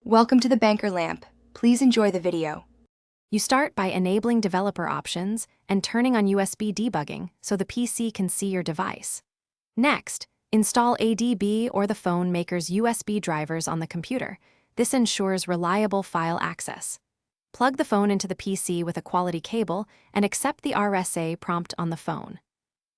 Welcome to the Banker Lamp. Please enjoy the video. You start by enabling developer options and turning on USB debugging so the PC can see your device. Next, install ADB or the phone maker's USB drivers on the computer. This ensures reliable file access. Plug the phone into the PC with a quality cable and accept the RSA prompt on the phone.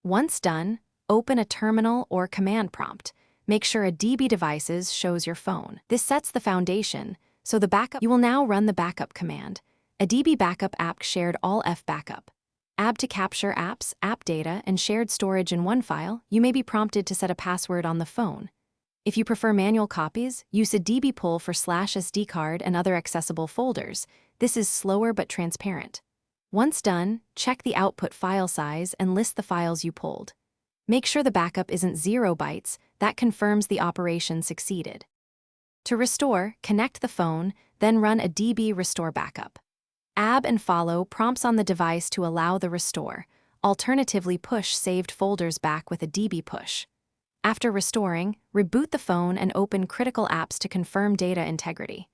Once done, open a terminal or command prompt. Make sure a DB devices shows your phone. This sets the foundation, so you will now run the backup command. A DB backup app shared all F backup. App to capture apps, app data, and shared storage in one file. You may be prompted to set a password on the phone. If you prefer manual copies, use a DB pull for /SD card and other accessible folders. This is slower but transparent. Once done, check the output file size and list the files you pulled. Make sure the backup isn't 0 bytes, that confirms the operation succeeded. To restore, connect the phone, then run a DB restore backup. Add and follow prompts on the device to allow the restore. Alternatively, push saved folders back with a DB push. After restoring, reboot the phone and open critical apps to confirm data integrity.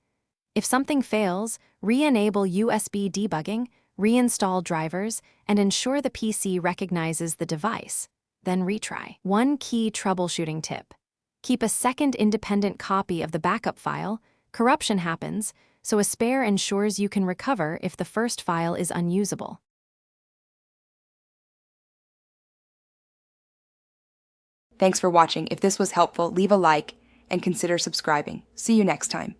If something fails, re-enable USB debugging, reinstall drivers, and ensure the PC recognizes the device. Then retry. One key troubleshooting tip. Keep a second independent copy of the backup file. Corruption happens, so a spare ensures you can recover if the first file is unusable. Thanks for watching. If this was helpful, leave a like and consider subscribing. See you next time.